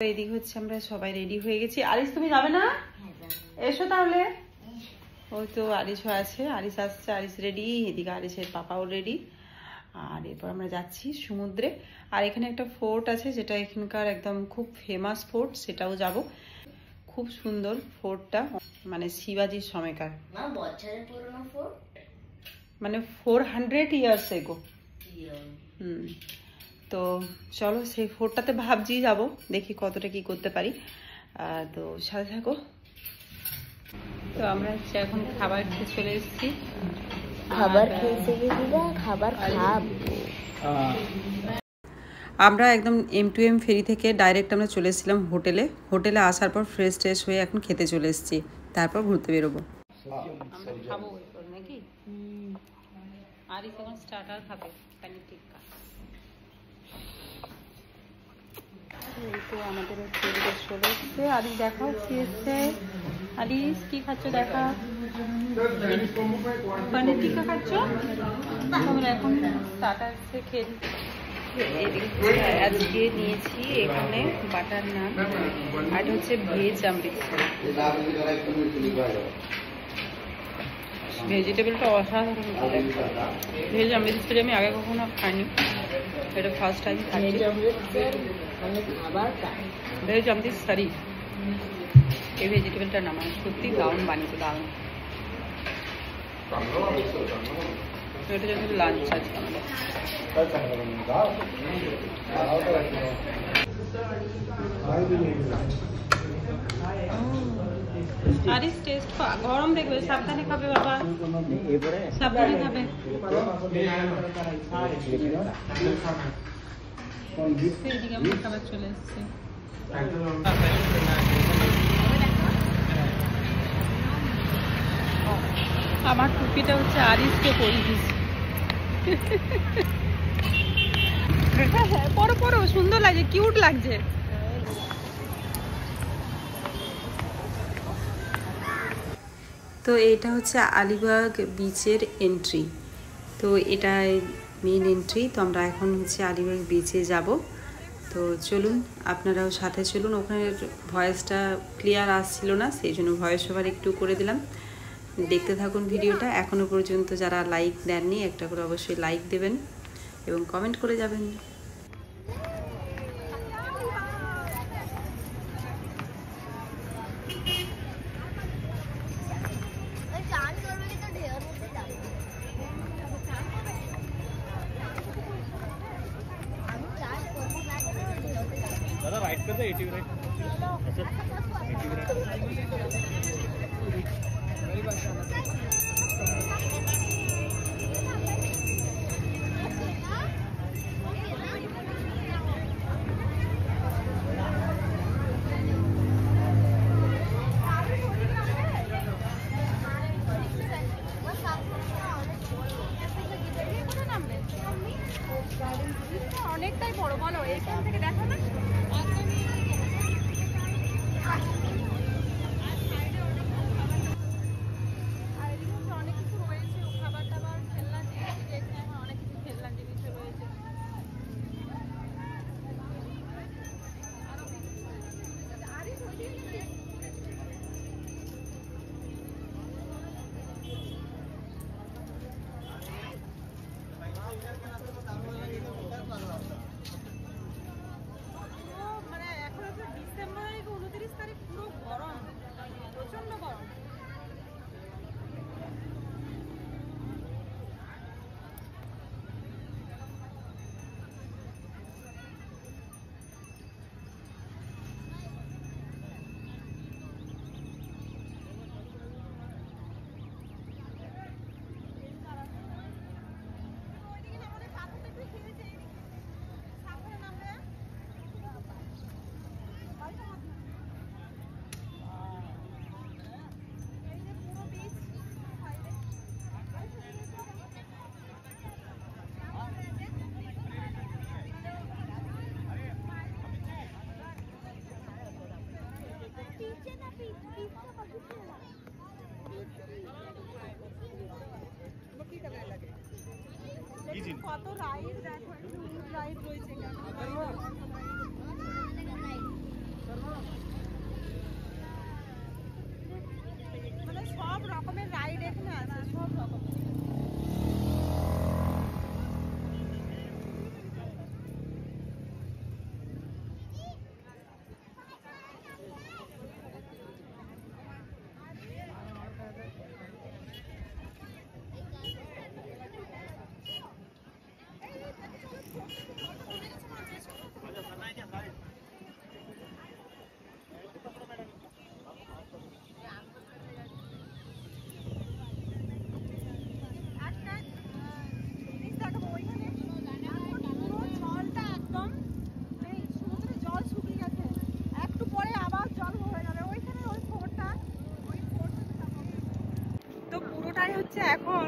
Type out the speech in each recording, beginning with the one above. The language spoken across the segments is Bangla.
এদিকে হচ্ছে আমরা সবাই রেডি হয়ে গেছি। আরিস তুমি যাবে না? এসো তাহলে। ওই তো আরিসও আছে, আরিস আসছে, আরিস রেডি, এদিকে আরিসের পাপাও রেডি। আর এরপর আমরা যাচ্ছি সমুদ্রে। আর এখানে একটা ফোর্ট আছে যেটা এখানকার একদম খুব ফেমাস ফোর্ট, সেটাও যাব। খুব সুন্দর ফোর্টটা, মানে শিবাজির সময়কার, বছরের পুরনো ফোর্ট, মানে 400 ইয়ার্স এগো। তো চলো সেই ফোর্টটাতে ভাবছি যাব, দেখি কতটা কি করতে পারি। তো সাথে থাকো। তো আমরা হচ্ছে এখন খাবার খেয়ে চলে এসেছি। খাবার খেয়েছে দিদা, খাবার খাব। আমরা একদম M2M ফেরি থেকে ডাইরেক্ট আমরা চলে এসেছিলাম হোটেলে। হোটেলে আসার পর ফ্রেশ ট্রেশ হয়ে এখন খেতে চলে এসেছি, তারপর ঘুরতে বেরোবো। আমরা খাবো নাকি? আরিস এখন স্টার্টার খাবে, পানির টিক্কা। এই তো আমাদের টেবিলে চলে এসছে। আরিস দেখাও কি এসছে। আরিস কি খাচ্ছ দেখা? পানির টিক্কা খাচ্ছ? আমরা এখন স্টার্টার খেয়ে আজকে নিয়েছি এখানে বাটার নান, আর হচ্ছে ভেজ অমৃতসর। ভেজিটেবলটা অসাধারণ, ভেজ অমৃতসরি আমি আগে কখনো খাইনি, এটা ফার্স্ট টাইম খাচ্ছি। ভেজ অমৃতসরি এই ভেজিটেবলটার নাম, সত্যি দারুণ বানিয়েছে, দারুণ। এটা যখন লাঞ্চ আছে আমাদের। আরিস টেস্ট গরম দেখবে, সাবধানে খাবে বাবা, সাবধানে খাবে। এদিকে আমার খাবার চলে এসছে। আমার টুপিটা হচ্ছে আরিসকে পরিয়ে দিচ্ছি। পরো পরো, সুন্দর লাগছে, কিউট লাগছে। তো এটা হচ্ছে আলিবাগ বিচের এন্ট্রি। তো এটা মেন এন্ট্রি। তো আমরা এখন হচ্ছে আলিবাগ বিচে যাব। তো চলুন আপনারাও সাথে চলুন। ওখানে ভয়েসটা ক্লিয়ার আসছিল না, সেই জন্য ভয়েস ওভার একটু করে দিলাম। দেখতে থাকুন ভিডিওটা। এখনও পর্যন্ত যারা লাইক দেননি, একটা করে অবশ্যই লাইক দেবেন এবং কমেন্ট করে যাবেন। दादा राइट कर दे, 80 राइट। अच्छा 80 राइट। मेरी बात सुनो। অনেকটাই বড়, বলো এইখান থেকে দেখো না। অনেক কিছু রয়েছে, খাবার টাবার, খেলনা জিনিস, এখানে অনেক কিছু খেলনা জিনিস রয়েছে। মানে এখন হচ্ছে ডিসেম্বর 29 তারিখ, পুরো গরম, প্রচন্ড গরম। কত রাইড দেখো, রাইড রয়েছে। হচ্ছে এখন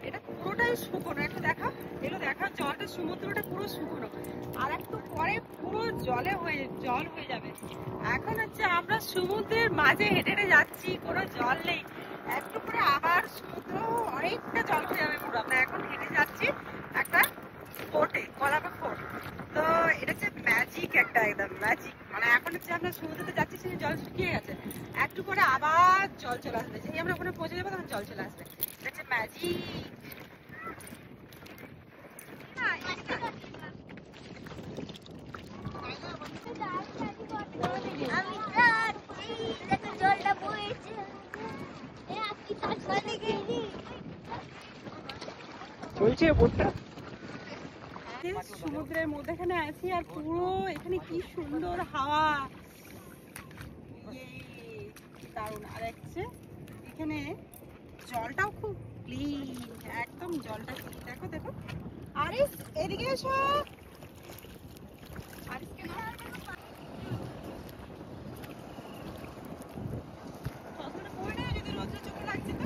এটা পুরোটাই শুকনো, একটু দেখা, এগুলো দেখা, জলটা সমুদ্রটা পুরো শুকনো, আর একটু পরে পুরো জল হয়ে যাবে। এখন হচ্ছে আমরা সমুদ্রের মাঝে হেঁটে হেঁটে যাচ্ছি, কোনো জল নেই, একটু পরে আবার সমুদ্র অনেকটা জল হয়ে যাবে পুরো। আমরা এখন হেঁটে যাচ্ছি একটা ফোর্টে, কলাপা ফোর্ট। তো এটা হচ্ছে ম্যাজিক, একটা একদম ম্যাজিক, মানে এখন হচ্ছে আমরা সমুদ্রতে যাচ্ছি, সেই জল শুকিয়ে গেছে, একটু পরে আবার জল চলে আসবে, সেই আমরা ওখানে পৌঁছে যাবো তখন জল চলে আসবে। এটা হচ্ছে ম্যাজিক। জলটা বইছে চলছে বোটটা। সমুদ্রের মধ্যেখানে আছি, আর পুরো এখানে কি সুন্দর হাওয়া, কি দারুণ। আর হচ্ছে এখানে জলটাও খুব ক্লিন, একদম জলটা ক্লিন, দেখো দেখো। আরে এদিকে এসো, যদি রোদ্রে চোখে লাগছে তো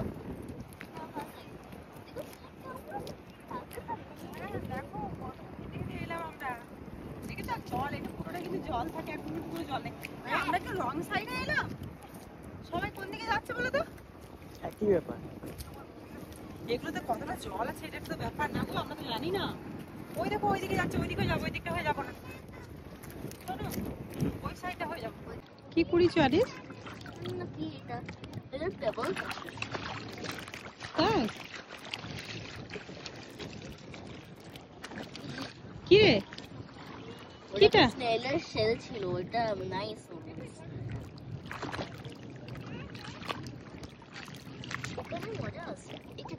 দেখো কত হেঁটে হেঁটে এলাম আমরা। দেখেছো জল, এটা পুরোটা কিন্তু জল থাকে, এখন কিন্তু পুরো জল নেই। আমরা কি রং সাইডে এলাম? সবাই কোন দিকে যাচ্ছে বলো তো? একই ব্যাপার। এগুলোতে কতটা জল আছে এটা তো ব্যাপার না গো, আমরা তো জানি না। ওই দেখো ওইদিকে যাচ্ছে, ওইদিকে যাবো, ওই দিকটা হয়ে যাবো না, শোনো ওই সাইডটা হয়ে যাবো। কি করিস আরিস? কি এটা? এটা টেবল। তাই কি রে? কিটা? স্নেলের শেল ছিল, ওটা নাইস। ওখানে মজা আছে। এটা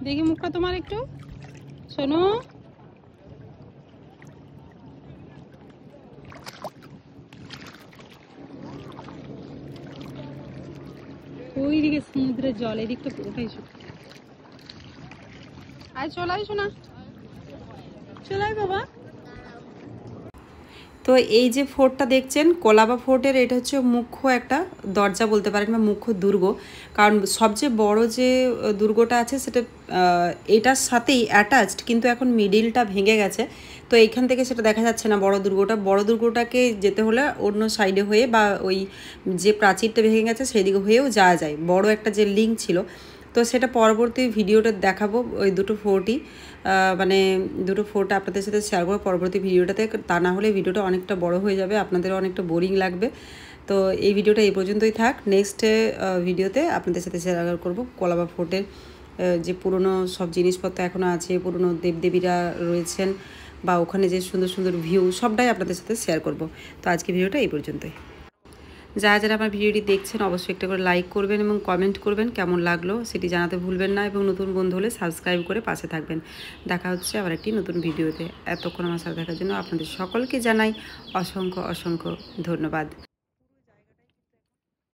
দেখি মুখটা তোমার একটু, শোনো। ওইদিকে সমুদ্রের জল, এদিকটা পুরোটাই শুকনো। আয় চলাই শোনা, চলাই বাবা। তো এই যে ফোর্টটা দেখছেন কোলাবা ফোর্টের, এটা হচ্ছে মুখ্য একটা দরজা বলতে পারেন বা মুখ্য দুর্গ, কারণ সবচেয়ে বড় যে দুর্গটা আছে সেটা এটার সাথেই অ্যাটাচড, কিন্তু এখন মিডিলটা ভেঙে গেছে, তো এইখান থেকে সেটা দেখা যাচ্ছে না বড় দুর্গটাকে যেতে হলে অন্য সাইডে হয়ে বা ওই যে প্রাচীরটা ভেঙে গেছে সেই দিকে হয়েও যাওয়া যায়, বড় একটা যে লিঙ্ক ছিল। তো সেটা পরবর্তী ভিডিওটা দেখাবো, ওই দুটো ফোর্টই, মানে দুটো ফোর্ট আপনাদের সাথে শেয়ার করবো পরবর্তী ভিডিওটাতে। তা না হলে ভিডিওটা অনেকটা বড় হয়ে যাবে, আপনাদেরও অনেকটা বোরিং লাগবে। তো এই ভিডিওটা এই পর্যন্তই থাক, নেক্সট ভিডিওতে আপনাদের সাথে শেয়ার করবো কোলাবা ফোর্টের যে পুরনো সব জিনিসপত্র এখনও আছে, পুরনো দেবদেবীরা রয়েছেন, বা ওখানে যে সুন্দর সুন্দর ভিউ, সবটাই আপনাদের সাথে শেয়ার করব। তো আজকে ভিডিওটা এই পর্যন্তই। যারা যারা আমার ভিডিওটি দেখছেন অবশ্যই একটা করে লাইক করবেন এবং কমেন্ট করবেন কেমন লাগলো সেটি জানাতে ভুলবেন না, এবং নতুন বন্ধু হলে সাবস্ক্রাইব করে পাশে থাকবেন। দেখা হচ্ছে আবার একটি নতুন ভিডিওতে। এতক্ষণ আমার সাথে থাকার জন্য আপনাদের সকলকে জানাই অসংখ্য অসংখ্য ধন্যবাদ।